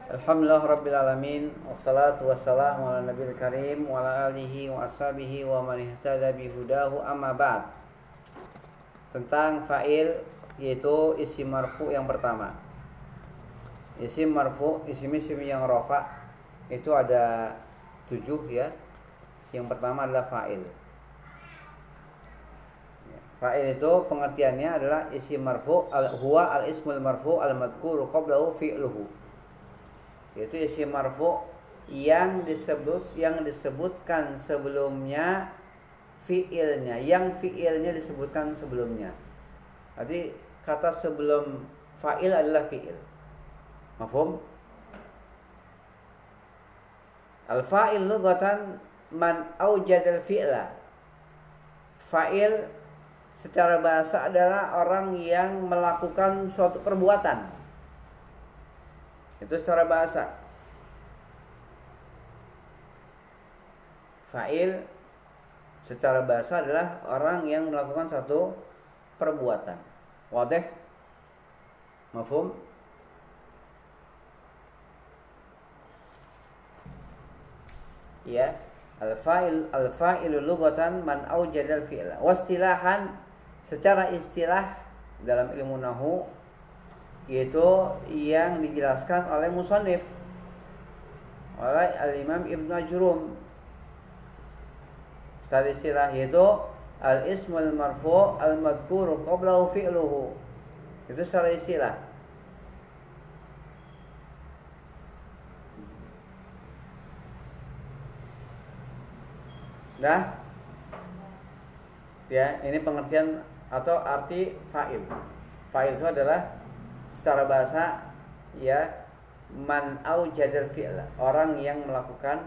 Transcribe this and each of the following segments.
Alhamdulillah Rabbil Alamin. Wassalatu wassalamu ala nabiyil karim wa ala alihi wa ashabihi wa man ihtada bihudahu, amma ba'd. Tentang fa'il, yaitu isim marfu yang pertama. Isim marfu, isim-isim yang rafa itu ada 7 ya. Yang pertama adalah fa'il. Fa'il itu pengertiannya adalah isim marfu huwa al-ismul marfu al-madhkuru qablahu fi'luhu. Yaitu isim marfu yang disebutkan sebelumnya fi'ilnya, yang fi'ilnya disebutkan sebelumnya. Jadi kata sebelum fa'il adalah fi'il. Mafhum? Al-fa'il lughatan man aujadal fi'la. Fa'il secara bahasa adalah orang yang melakukan suatu perbuatan. Itu secara bahasa. Fa'il secara bahasa adalah orang yang melakukan satu perbuatan. Wadih? Mafhum? Ya. Al-fa'ilu lughatan man aujadal fi'la. Wastilahan, secara istilah dalam ilmu nahwu, yaitu yang dijelaskan oleh musannif, oleh al-Imam Ibnu Ajrum. Secara istilah yaitu al-ismul marfu al-madhkuru qablahu fi'luhu. Itu secara istilah. Nah, ya, ini pengertian atau arti fa'il. Fa'il itu adalah secara bahasa ya man aujadal fi'la, orang yang melakukan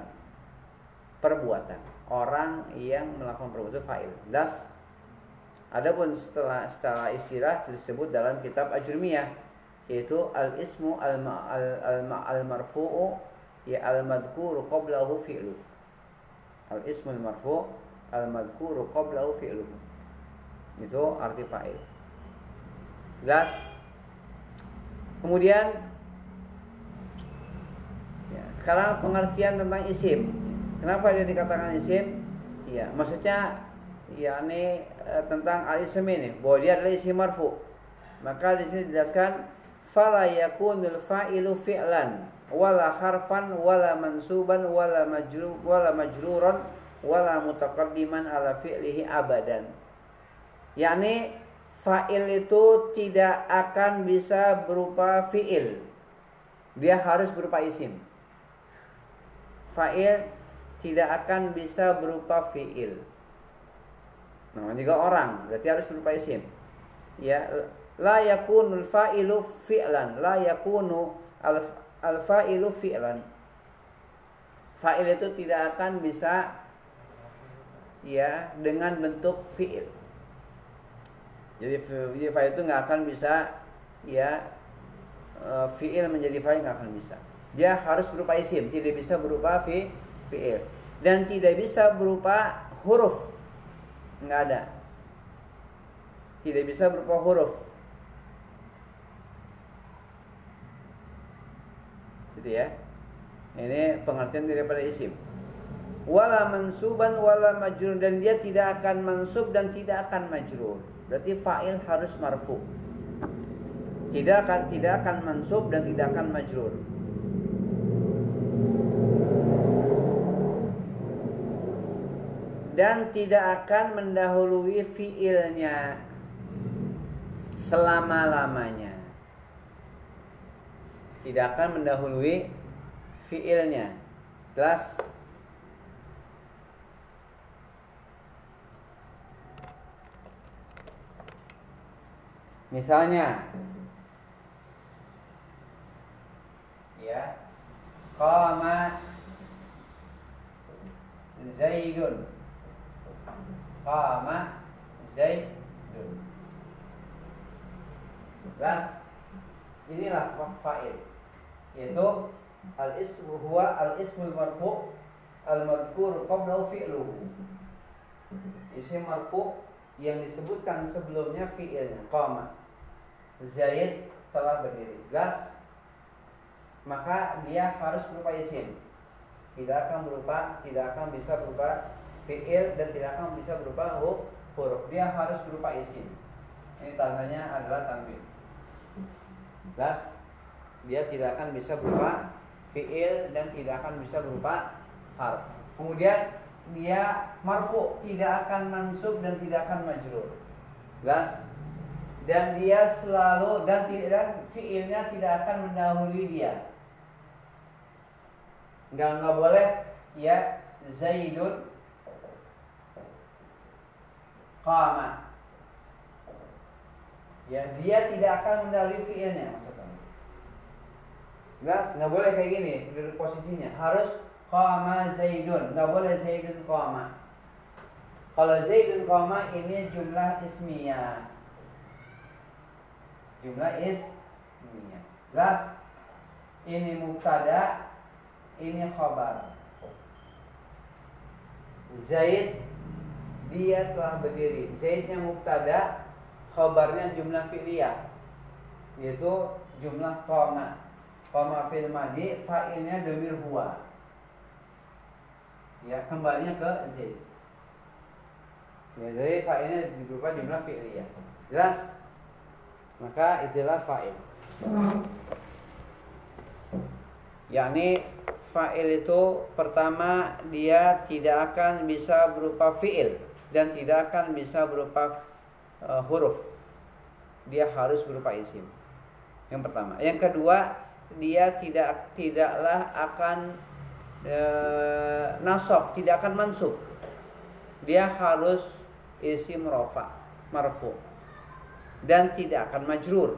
perbuatan. Orang yang melakukan perbuatan itu fa'il. Das. Adapun secara istilah disebut dalam kitab Ajrumiyah, yaitu al-ismu al-marfu'u ya al-madhkuru qablahu fi'lu. Al-ismul marfu' al-madhkuru qablahu fi'lu. Itu arti fa'il. Das. Kemudian ya, sekarang pengertian tentang isim. Kenapa dia dikatakan isim? Ya, maksudnya yakni tentang al-ism ini, bahwa dia adalah isim marfu. Maka di sini dijelaskan fala yakunul fa'ilu fi'lan wala harfan wala mansuban wala majruran wala mutaqaddiman ala fi'lihi abadan. Yakni fa'il itu tidak akan bisa berupa fi'il. Dia harus berupa isim. Fa'il tidak akan bisa berupa fi'il. Namanya juga orang, berarti harus berupa isim. Ya, la yakunul fa'ilu fi'lan, la yakunu al-fa'ilu fi'lan. Fa'il itu tidak akan bisa ya dengan bentuk fi'il. Jadi fa'il itu nggak akan bisa ya fi'il menjadi fa'il, nggak akan bisa. Dia harus berupa isim, tidak bisa berupa fi'il, dan tidak bisa berupa huruf, nggak ada. Tidak bisa berupa huruf, gitu ya. Ini pengertian daripada isim. Wala mansuban wala majrur, dan dia tidak akan mansub dan tidak akan majrur. Berarti fa'il harus marfu. Tidak akan mansub dan tidak akan majrur. Dan tidak akan mendahului fi'ilnya selama-lamanya. Tidak akan mendahului fi'ilnya. Jelas? Misalnya ya, qama Zaidun. Qama Zaidun. Jelas? Inilah fa'il, yaitu al-ismu huwa al-ismul marfu' al-madhkur qablahu fi'luhu. Isim marfu' yang disebutkan sebelumnya fi'ilnya. Qama Zaid telah berdiri. Gas. maka dia harus berupa isim. Tidak akan bisa berupa fi'il dan tidak akan bisa berupa huruf. Dia harus berupa isim. Ini tandanya adalah tanwin. Jelas? Dia tidak akan bisa berupa fi'il dan tidak akan bisa berupa harf. Kemudian dia marfu, tidak akan mansub dan tidak akan majrur. Jelas? Dan dia selalu dan fi'ilnya tidak akan mendahului dia. Enggak boleh ya Zaidun qama. Ya, dia tidak akan mendahului fi'ilnya maksudnya. Jelas, enggak boleh kayak gini duduk posisinya. Harus qama Zaidun, enggak boleh Zaidun qama. Kalau Zaidun qama ini jumlah ismiyah. Jumlah ismiyah. Jelas? Ini mubtada, ini khabar. Zaid dia telah berdiri. Zaidnya mubtada, khabarnya jumlah fi'liyah, yaitu jumlah qama. Qama fil madi, fa'ilnya dhamir huwa. Ya, kembalinya ke Zaid. Ya, jadi fa'ilnya berupa jumlah fi'liyah. Jelas? Maka itulah fa'il. Yakni fa'il itu pertama dia tidak akan bisa berupa fi'il dan tidak akan bisa berupa huruf. Dia harus berupa isim. Yang pertama. Yang kedua, dia tidaklah akan nasab, tidak akan mansub. Dia harus isim rafa, marfu. Dan tidak akan majrur.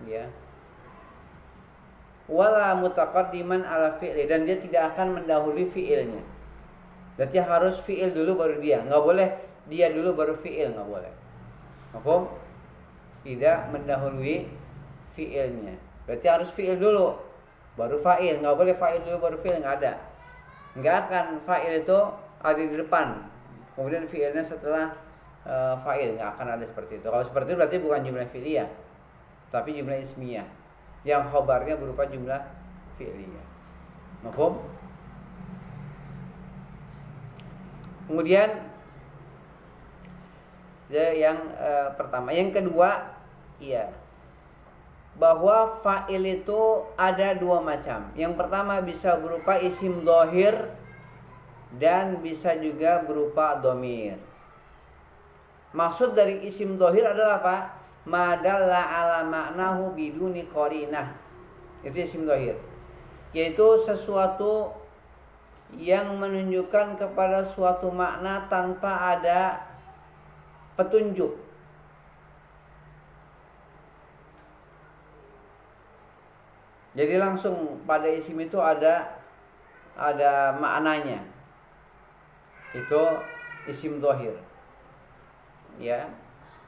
Ya. Wala mutaqaddiman ala fi'li, dan dia tidak akan mendahului fi'ilnya. Berarti harus fi'il dulu baru dia. Enggak boleh dia dulu baru fi'il, enggak boleh. Paham? Tidak mendahului fi'ilnya. Berarti harus fi'il dulu baru fa'il. Enggak boleh fa'il dulu baru fi'il, enggak ada. Enggak akan fa'il itu ada di depan, kemudian fi'ilnya setelah fa'il, enggak akan ada seperti itu. Kalau seperti itu berarti bukan jumlah fi'liyah, tapi jumlah ismiyah yang khobarnya berupa jumlah fi'liyah. Mafhum? Kemudian yang pertama, yang kedua, iya, bahwa fa'il itu ada dua macam. Yang pertama bisa berupa isim dhahir dan bisa juga berupa dhamir. Maksud dari isim dhahir adalah apa? Madalla ala ma'nahu biduni qarinah. Itu isim dhahir. Yaitu sesuatu yang menunjukkan kepada suatu makna tanpa ada petunjuk. Jadi langsung pada isim itu ada maknanya. Itu isim dhahir. Ya.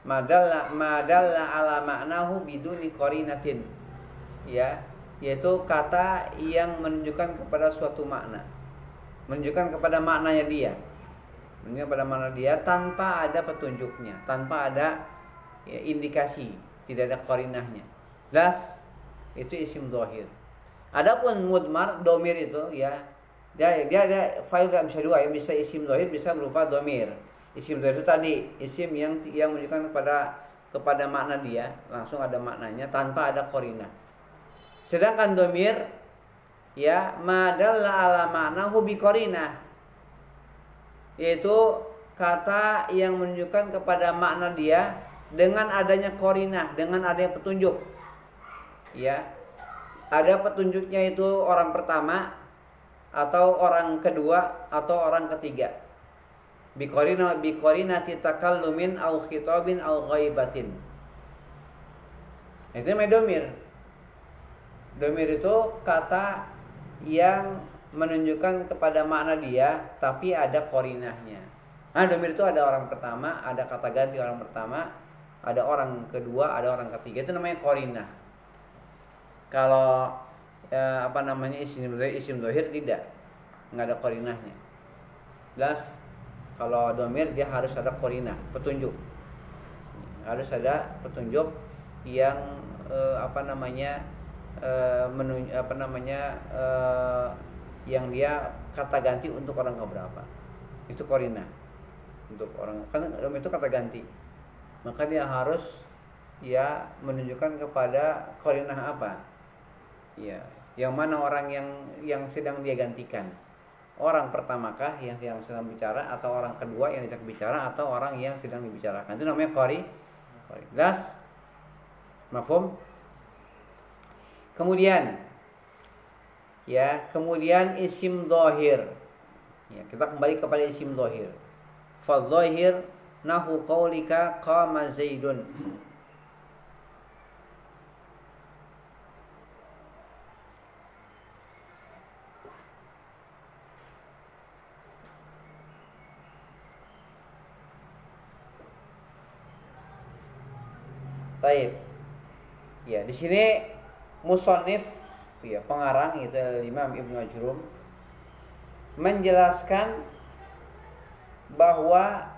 Madalla ala ma'nahu biduni qarinatin. Ya, yaitu kata yang menunjukkan kepada suatu makna. Menunjukkan kepada maknanya dia. Menunjukkan kepada makna dia tanpa ada petunjuknya, tanpa ada ya, indikasi, tidak ada qarinahnya. Jelas? Itu isim dhahir. Adapun mudmar, dhamir itu ya, dia ada fa'il bisa dua ya, bisa isim dhahir, bisa berupa dhamir. Isim dhahir itu tadi isim yang menunjukkan kepada makna dia, langsung ada maknanya tanpa ada qarinah. Sedangkan dhamir ya madalla ala ma'nahu bi qarinah, yaitu kata yang menunjukkan kepada makna dia dengan adanya qarinah, dengan adanya petunjuk. Ya. Ada petunjuknya itu orang pertama atau orang kedua atau orang ketiga. Bi qarinati takallumin au khitabin au ghaibatin. Itu namanya dhamir. Dhamir itu kata yang menunjukkan kepada makna dia tapi ada qarinahnya. Nah, dhamir itu ada orang pertama, ada kata ganti orang pertama, ada orang kedua, ada orang ketiga. Itu namanya qarinah. Kalau isim dhahir tidak, nggak ada qarinahnya. Jelas? Kalau dhamir dia harus ada qarinah, petunjuk. Harus ada petunjuk yang yang dia kata ganti untuk orang keberapa. Itu korina. Untuk orang kan itu kata ganti. Maka dia harus ya menunjukkan kepada korinah apa. Ya, yang mana orang yang sedang dia gantikan. Orang pertamakah yang sedang bicara, atau orang kedua yang sedang bicara, atau orang yang sedang dibicarakan. Itu namanya qori. Jelas? Mafhum? Kemudian isim dhahir. Ya, kita kembali kepada isim dhahir. Fa dhahir nahu qaulika qama Zaidun. Baik. Ya, di sini musannif ya pengarang itu Imam Ibnu Ajrum menjelaskan bahwa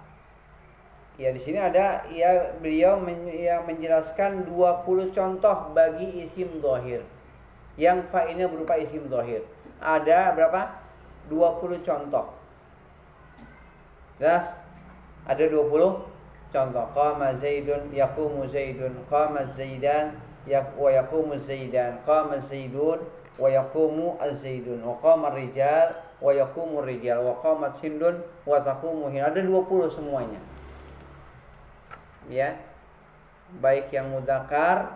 ya di sini ada beliau menjelaskan 20 contoh bagi isim dhahir yang fa'ilnya berupa isim dhahir. Ada berapa? 20 contoh. Jelas? Ada 20 contoh. Qama Zaidun, yaqumu Zaidun, qama Zaidan, wa yaqumu Zaidan, qama Zaidun, wa yaqumu Az-Zaidun, wa qama Rijal, wa yaqumu Rijal, wa qamat Hindun, wa taqumu Hind. Ada 20 semuanya. Ya. Baik yang mudzakkar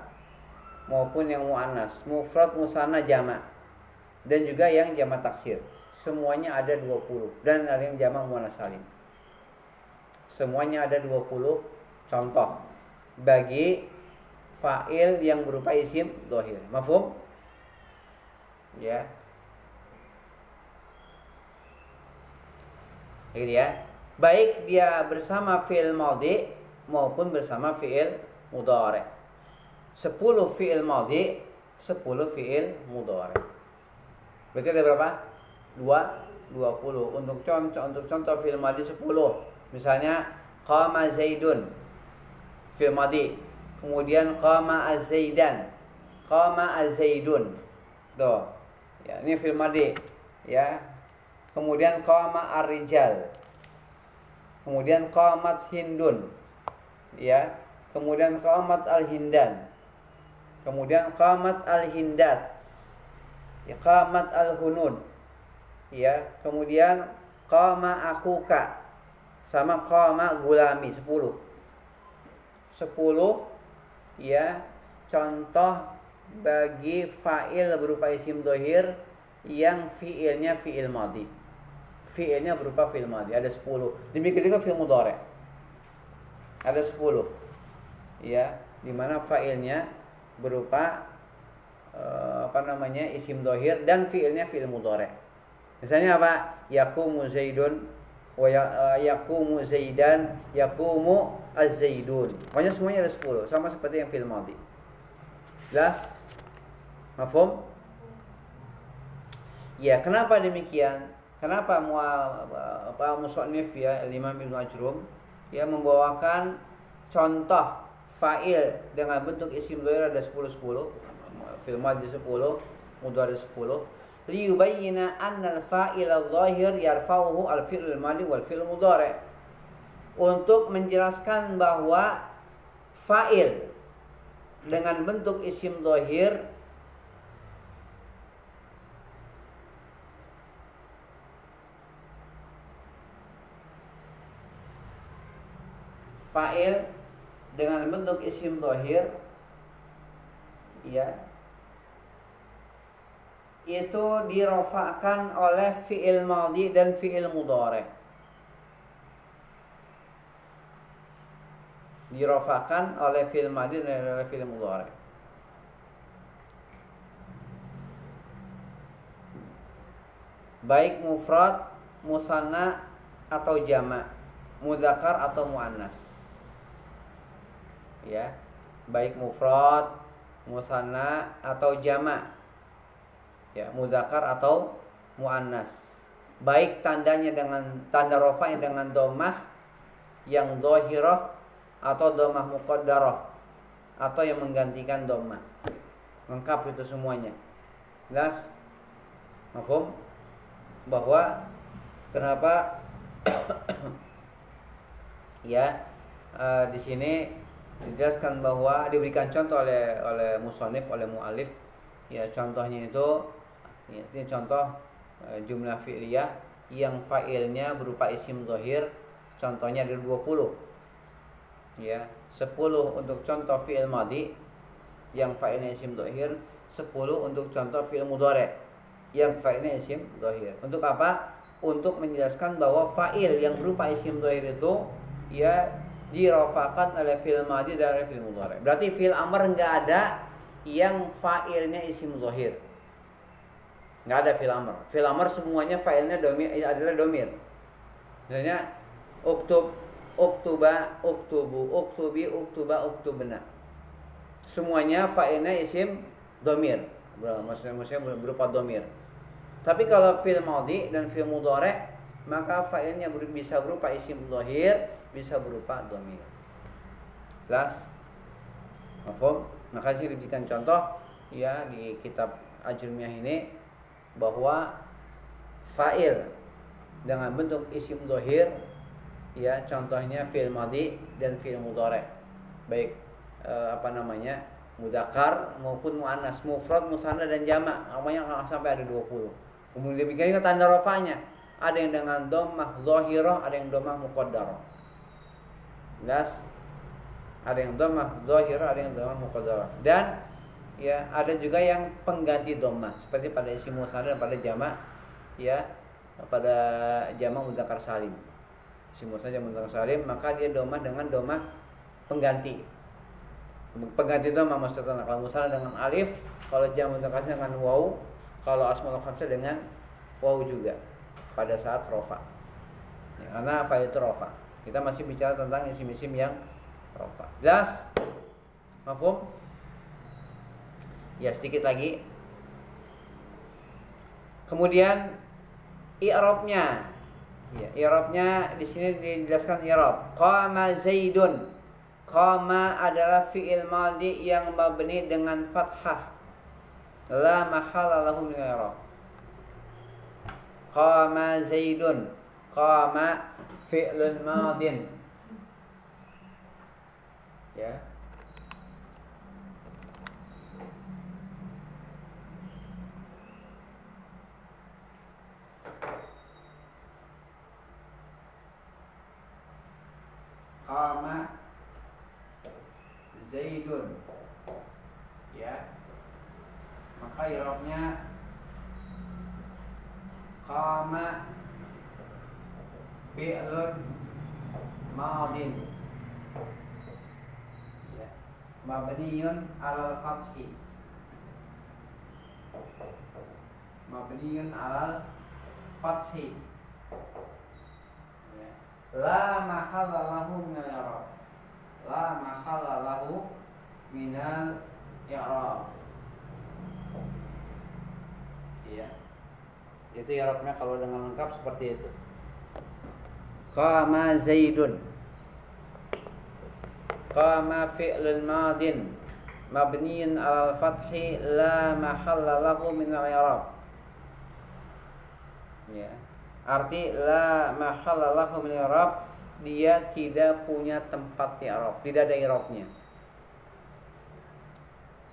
maupun yang muannas, mufrad, musanna, jamak. Dan juga yang jamak taksir. Semuanya ada 20 dan ada yang jamak muannas salim. Semuanya ada 20 contoh bagi fa'il yang berupa isim dhahir. Mafhum? Ya. Gitu ya. Baik dia bersama fi'il madhi maupun bersama fi'il mudhari'. 10 fi'il madhi, 10 fi'il mudhari'. Berarti ada berapa? 20. Untuk contoh fi'il madhi 10. Misalnya qama Zaidun fi'il madhi. Kemudian qama Az-Zaidan, qama Az-Zaidun. Tuh. Ya, ini fi'il madhi, ya. Kemudian qama Ar-Rijal. Kemudian qamat Hindun. Ya. Kemudian qamat Al-Hindan. Kemudian qamat Al-Hindat. Ya, qamat Al-Hunud. Ya, kemudian qama akhuka. Sama qama gulami 10 ya contoh bagi fa'il berupa isim dhahir yang fi'ilnya fi'il madhi. Fi'ilnya berupa fi'il madhi ada 10. Demikian juga fi'il mudhari'. Ada 10. Ya, di mana fa'ilnya berupa isim dhahir dan fi'ilnya fi'il mudhari'. Misalnya apa? Yaqumu Zaidun, wa yaqumu Zaidan, yaqumu Az-Zaidun. Pokoknya semuanya ada 10, sama seperti yang fi'il madhi. Jelas? Mafhum? Ya, kenapa demikian? Kenapa musannif ya Imam Ibnu Ajrum ya membawakan contoh fa'il dengan bentuk isim dhahir ada 10, fi'il madhi 10, mudhari 10. Liyubayyina anna al-fa'il adh-dhahir yarfa'uhu al-fi'l al-madhi wal fi'l mudhari'. Untuk menjelaskan bahwa fa'il dengan bentuk isim dhahir ya itu dirofakkan oleh fi'il madhi dan fi'il mudhari'. Dirofakkan oleh fi'il madhi dan oleh fi'il mudhari'. Baik mufrad, musanna atau jamak, mudzakkar atau muannas. Ya, baik mufrad, musanna atau jamak. Ya, mudzakkar atau muannas. Baik tandanya dengan tanda rafa'nya dengan dhammah yang dhahirah atau dhammah muqaddarah atau yang menggantikan dhammah. lengkap itu semuanya. Jelas? Mafhum? Bahwa kenapa ya di sini dijelaskan bahwa diberikan contoh oleh musannif, oleh muallif, ya contohnya itu ya, ini contoh jumlah fi'liyah yang fa'ilnya berupa isim dhahir, contohnya ada 20. Ya, 10 untuk contoh fi'il madhi yang fa'ilnya isim dhahir, 10 untuk contoh fi'il mudhari yang fa'ilnya isim dhahir. Untuk apa? Untuk menjelaskan bahwa fa'il yang berupa isim dhahir itu ya dirafakan oleh fi'il madhi dan oleh fi'il mudhari. Berarti fi'il amr enggak ada yang fa'ilnya isim dhahir. Enggak ada fi'il amr. Fi'il amr semuanya fa'ilnya adalah domir. Misalnya uktub, uktuba, uktubu, uktubi, uktuba, uktubna. Semuanya fa'ilnya isim domir. Maksudnya berupa domir. Tapi kalau fi'il madhi dan fi'il mudhari, maka fa'ilnya bisa berupa isim dhahir, bisa berupa domir. Jelas? Mafhum? Maka sih diberikan contoh ya di kitab Ajrumiyah ini bahwa fa'il dengan bentuk isim dhahir ya contohnya fi'il madhi dan fi'il mudhari. Baik mudzakkar maupun muannas, mufrad, musanna dan jamak, namanya sampai ada 20. Kemudian demikian juga tanda rafa'nya. Ada yang dengan dhammah dhahirah, ada yang dhammah muqaddarah. Jelas? Ada yang dhammah dhahirah, ada yang dhammah muqaddarah. Dan ya ada juga yang pengganti dhammah seperti pada isim musanna dan pada jamak ya pada jamak mudzakkar salim. Isim musanna jamak mudzakkar salim maka dia dhammah dengan dhammah pengganti. Pengganti dhammah maksudnya kalau musanna dengan alif, kalau jamak mudzakkar salim dengan waw, kalau asmaul khamsah dengan waw juga pada saat rafa. Ya, karena fa'il itu rafa. Kita masih bicara tentang isim-isim yang rafa. Jelas? Mafhum? Ya, sedikit lagi. Kemudian i'rabnya. Ya, i'rabnya di sini dijelaskan i'rab. Qama Zaidun. Qama adalah fi'il madhi yang mabni dengan fathah. La mahala lahu min i'rab. Qama Zaidun. Qama fi'lun madin. Ya. Qama Zaidun. Ya. Maka i'rabnya qama fi'lun madin. Ya. Mabniyun 'alal fathi. Mabniyun 'alal fathi. La mahalla lahu min al-i'rab. La mahalla lahu min al-i'rab. Iya. Itu i'rabnya kalau dengan lengkap seperti itu. Qama Zaidun. Qama fi'lun madin mabniyin 'alal fathi la mahalla lahu min al-i'rab. Ya. Arti la mahalla lahu min i'rab, dia tidak punya tempat i'rab, tidak ada i'rabnya.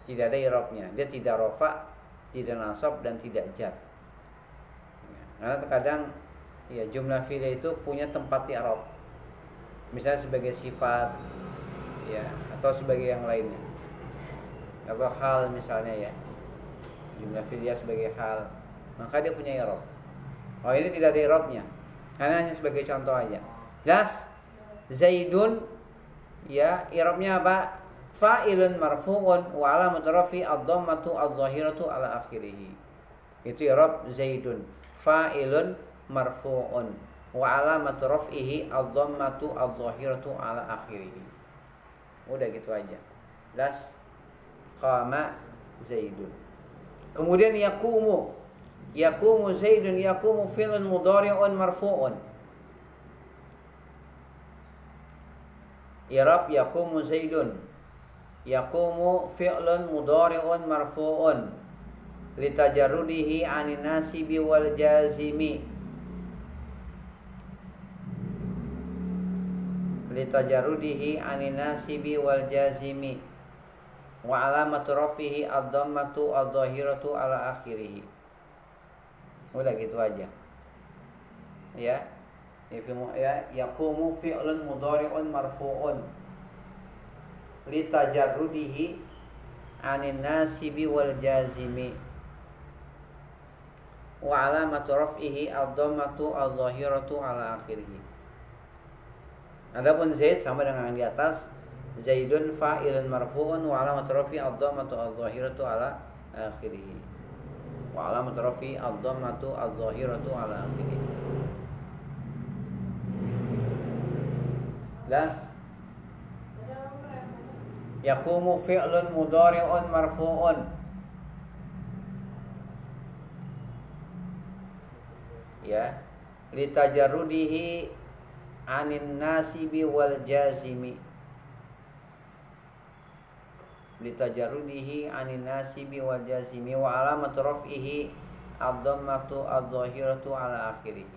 Tidak ada i'rabnya. Dia tidak rafa, tidak nasab dan tidak jar. Ya. Karena terkadang ya jumlah fi'il itu punya tempat i'rab. Misalnya sebagai sifat ya atau sebagai yang lainnya. Atau hal misalnya ya. Jumlah fi'il sebagai hal, maka dia punya i'rab. Oh ini tidak ada i'rabnya. Karena hanya sebagai contoh aja. Jelas? Zaidun ya i'rabnya apa? Fa'ilun marfu'un wa 'alamat rafi ad-dhammatu adh-dhahiratu ala akhirih. Itu i'rab Zaidun. Fa'ilun marfu'un wa 'alamat raf'ihi ad-dhammatu adh-dhahiratu ala akhirih. Udah gitu aja. Jelas? Qama Zaidun. Kemudian yaqumu. Yaqumu Zaidun, yaqumu fi'lun mudhari'un marfu'un. I'rab yaqumu Zaidun. yaqumu fi'lun mudhari'un marfu'un litajarrudihi 'anin nasibi wal jazimi. Litajarrudihi 'anin nasibi wal jazimi wa alamatu rafihi ad-dhammatu adh-dhahiratu ala akhirih. Udah gitu aja. Ya. Ya, yaqumu fi'lun mudhari'un marfu'un litajarrudihi 'anin nasibi wal jazimi wa alamatu raf'ihi ad-dhammatu adh-dhahiratu ala akhirih. Adapun Zaid sama dengan yang di atas, Zaidun fa'ilun marfu'un wa alamatu rafi ad-dhammatu adh-dhahiratu ala akhirih. Wa alamatu rafi ad-dhammatu adh-dhahiratu ala akhirih. Das yaqumu fi'lun mudhari'un marfu'un. Ya, litajarrudihi 'anin nasibi wal jazimi. Litajarrudihi 'anin nasibi wal jazimi wa alamatu raf'ihi ad-dhammatu adh-dhahiratu ala akhirih.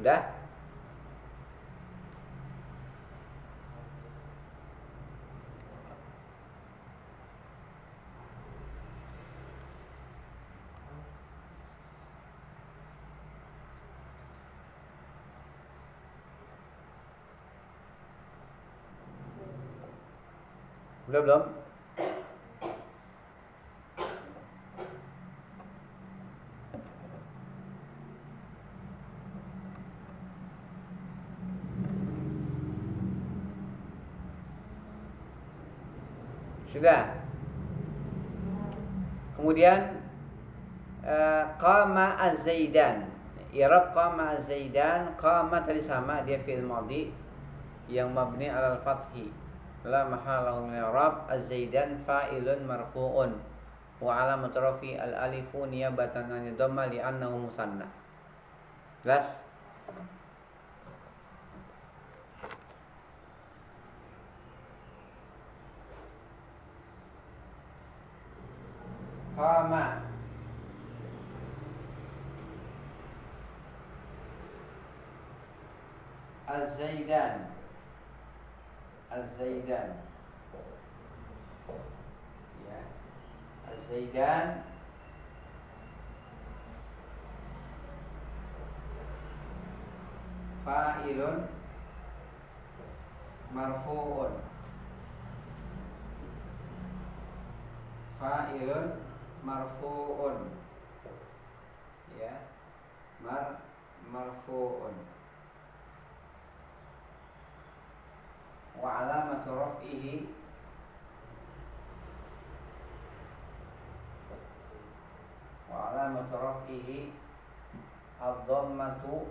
Udah? Udah belum? Sudah. Kemudian qama az-zaidan. I'rab qama az-zaidan, qama tadi sama, dia fi'il madhi yang mabni 'alal fathi. La mahallahu min i'rab. Az-zaidan fa'ilun marfu'un wa 'alamatu rafi al-alifu niyabatan 'an dhamma li'annahu musanna. Jelas? Qama az-zaidan. Az-zaidan. Ya. Az-zaidan fa'ilun marfu'un. Fa'ilun marfu'un. Ya. Marfu'un. Wa alamatu raf'ihi ad-dhammatu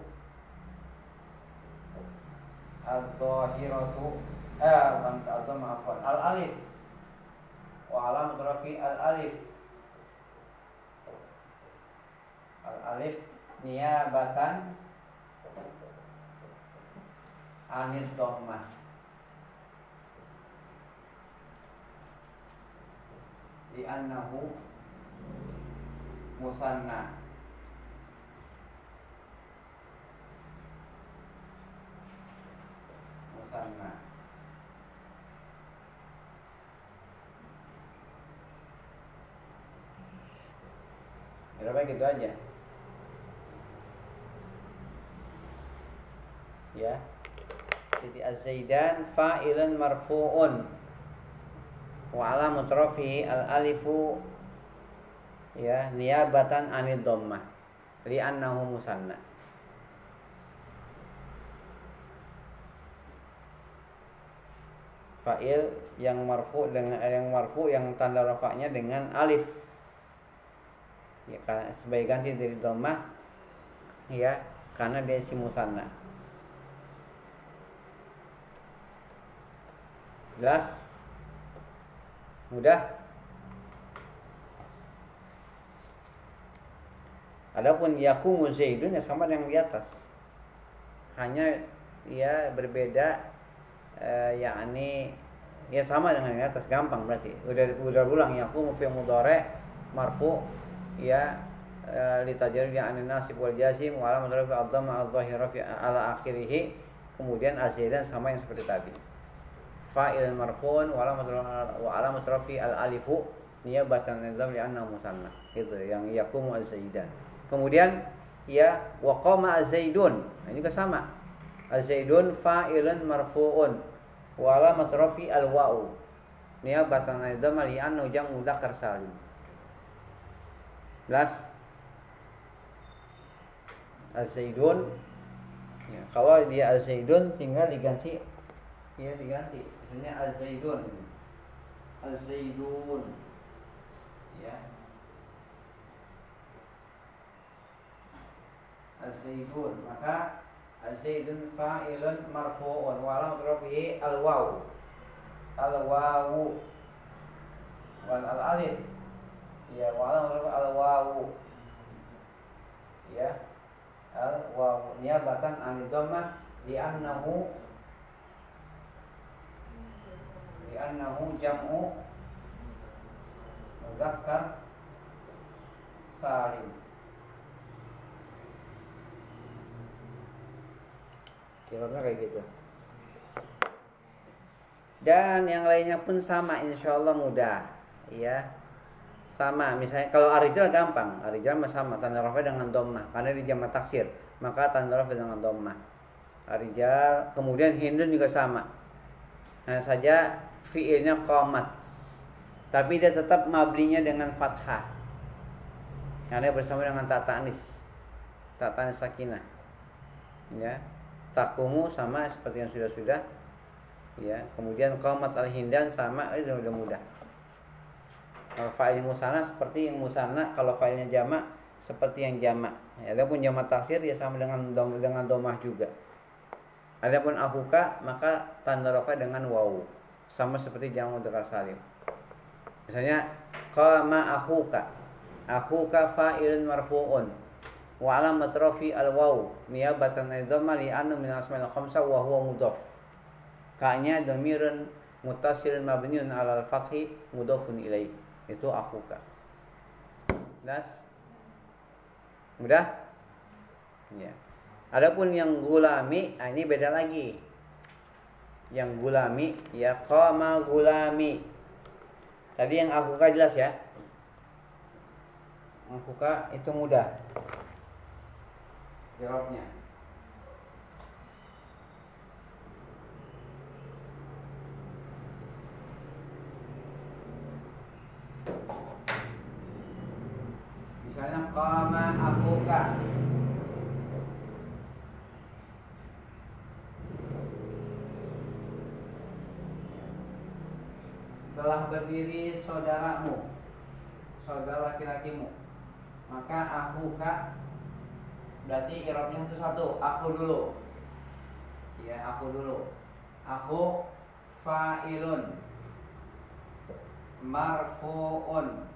ad-dhahiratu al-alif. Wa alamatu raf'i al-alif niyabatan 'anil dhammah. Li'annahu musanna. Berapa gitu aja. Ya. Jadi az-zaidan fa'ilun marfu'un wa alamatu rafihi al-alifu ya niyabatan 'anil dhammah li'annahu musanna. Fa'il yang marfu yang tanda rafa'nya dengan alif. Ya, sebagai ganti dari dhammah ya karena dia isim musanna. Jelas? Mudah? Adapun yakumu Zaidun ya sama dengan di atas. Hanya ya berbeda, yakni ya sama dengan di atas, gampang berarti. Udah ulang yakumu fi mudhari' marfu ya litajri anin nasib wal jazim wa alamat rafi ad-dhamma adh-dhahira fi ala akhirih. Kemudian azaidan sama yang seperti tadi. Fa'il marfu'un wa alamat rafi al-alifu niyabatan nizam li'anna musanna. Gitu yang yakumu az-zaidan. Kemudian ya wa qama az-zaidun. Ini juga sama. Az-zaidun fa'ilun marfu'un wa alamat rafi al-wa'u niyabatan nizam li'anna jam'u dzakar salim. Jelas? Az-zaidun ya, kalau dia az-zaidun tinggal diganti ya, diganti misalnya az-zaidun ya, az-zaidun, maka az-zaidun fa'ilun marfu'un wa alamat rafi'i al-wawu wal alif ya, wa alamat rafi'i al-wawu ya, al-wawu niyabatan anid dhammah li'annahu jam'u mudzakkar salim. Kira-kira kayak gitu. Dan yang lainnya pun sama, insyaallah mudah ya. Sama, misalnya kalau arijal gampang, arijal sama tanda rafa dengan dhammah karena di jamak taksir, maka tanda rafa dengan dhammah. Arijal, kemudian hindun juga sama. Hanya saja fiilnya qamat, tapi dia tetap mabrinya dengan fathah karena bersama dengan ta ta'nis sakinah ya. Takumu sama seperti yang sudah ya. Kemudian qamat al-hindan sama, itu udah mudah. Kalau fa'il musanna seperti yang musanna, kalau fa'ilnya jamak seperti yang jamak. Adapun jamak taksir ya sama dengan dhammah juga. Adapun akhuka maka tanda rafa dengan wawu, sama seperti jamak mudzakkar salim. Misalnya qama akhuka fa'ilun marfu'un wa alamat rafi al-wawu niyabatan an dhamma li anna min asma'il khamsah wa huwa mudhaf. Ka'nya dhamirun muttasilun mabniun 'ala al-fathi mudhafun ilaih. Itu akhuka. Das? Mudah? Ya. Adapun yang gulami, ini beda lagi. Yang gulami ya qama gulami. Tadi yang akhuka jelas ya. Akhuka itu mudah. Jawabnya. Misalnya qama akhuka. Telah berdiri saudaramu, saudara laki-lakimu. Maka akhuka berarti i'rabnya satu, aku dulu. Ya, aku dulu. Aku fa'ilun marfu'un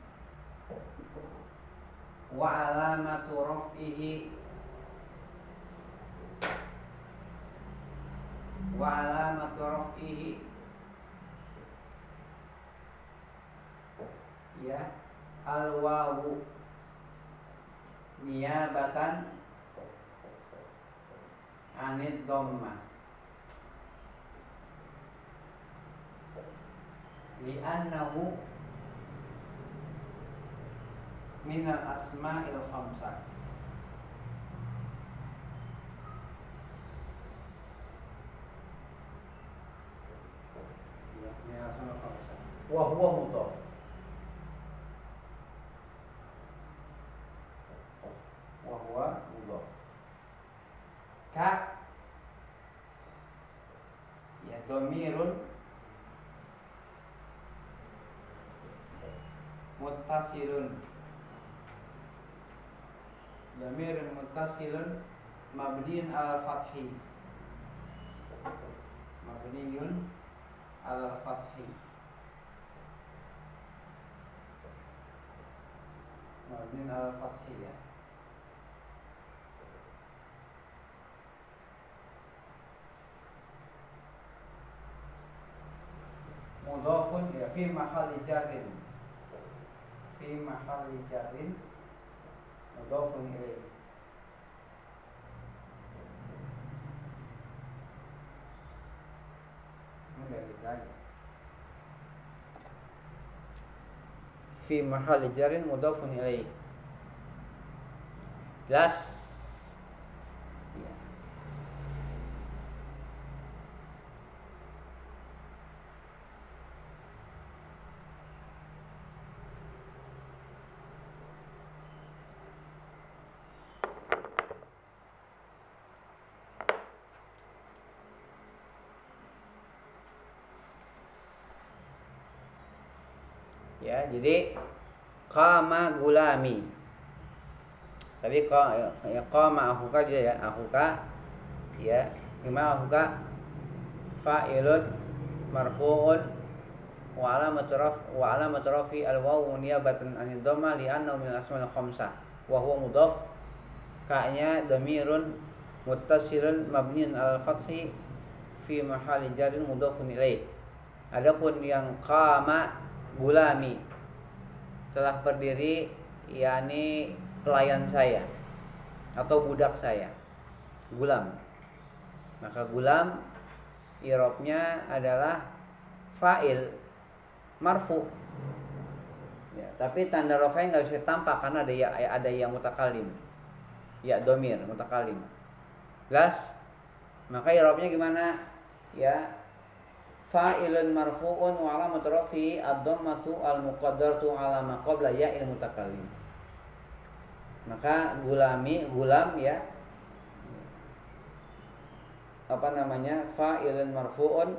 wa alamatu raf'ihi ya al-wawu niyabatan anid dhammah li'annahu minal asma'il khamsah. Ya, minal asma'il khamsah. Wa huwa mudhaf. Wa huwa mudhaf. Ka ya dhamirun muttasilun. Dhamirun muttasilun mabniun ala fathi. Mabniun ala fathi. Mabniun ala fathi ya. mudhafun ya fi mahalli jarrin. Fi mahalli jarrin mudhafun ilaih. Fi mahalli jarrin mudhafun ilaih. Jelas? Ya. Ya, jadi qama gulami. Tadi qama akhuka juga ya, akhuka ya, gimana akhuka fa'ilun marfu'un wa alamat rafi al-wawu niyabatan 'anid dhamma li'annahu min asma'il khamsah wa huwa mudhaf, ka'nya dhamirun muttasilun mabniun 'alal fathi fi mahalli jarrin mudhafun ilaih. Adapun yang qama gulami telah berdiri, yakni pelayan saya atau budak saya, gulam. Maka gulam i'rabnya adalah fa'il marfu. Ya, tapi tanda rafa'nya enggak bisa tampak karena ada ya mutakallim. Ya dhamir mutakallim. Jelas? Maka i'rabnya gimana? Ya, fa'ilun marfu'un wa alamatu rafi'i ad-dhammatu al-muqaddaratu 'ala ma qabla ya'il mutakallim. Maka gulam ya, fa'ilun marfu'un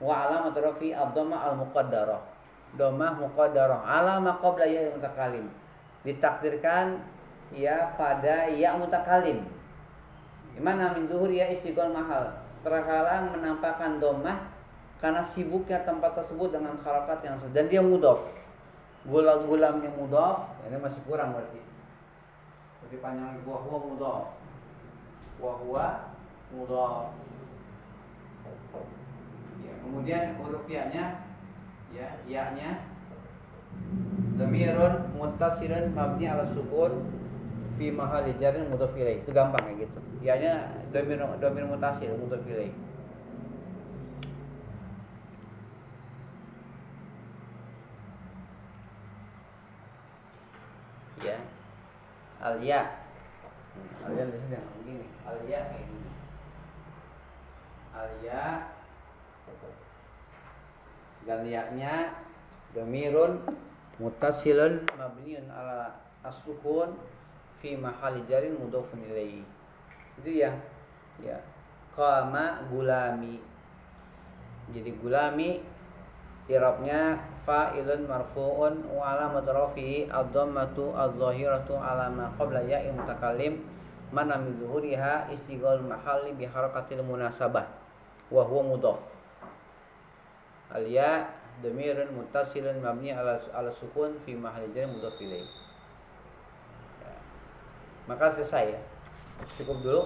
wa alamatu rafi'i ad-dhamma al-muqaddarah. Dhammah muqaddarah 'ala ma qabla ya'il mutakallim. Ditakdirkan ya pada ya mutakallim. Gimana min dhuhur ya istiqol mahal. Terhalang menampakkan dhammah karena sibuknya tempat tersebut dengan harakat yang dan dia mudhaf. Gulam yang mudhaf, ini masih kurang berarti. Berarti panjang wa huwa mudhaf. Wa huwa mudhaf. Ya, kemudian huruf ya-nya dhamirun muttasilun mabni 'ala sukun fi mahalli jarrin mudhaf ilaih. Itu gampang kayak gitu. Ya-nya dhamir muttasil mudhaf ilaih. Ya, al-ya di sini begini, al-ya kayak gini, al-ya dan ya-nya dhamirun muttasilun mabniun ala as-sukun fi mahalli jarrin mudhafun ilaihi. Itu ya qama gulami. Jadi gulami i'rabnya fa'ilun marfu'un wa alamatu rafi'i ad-dhammatu adh-dhahiratu 'ala ma qabla ya'il mutakallim man min dhuhuriha istighal mahalli bi harakatil munasabah wa huwa mudhaf. Al-ya dhamirun muttasilun mabni 'ala sukun fi mahalli jar mudhaf ilaih. Maka selesai ya. Cukup dulu.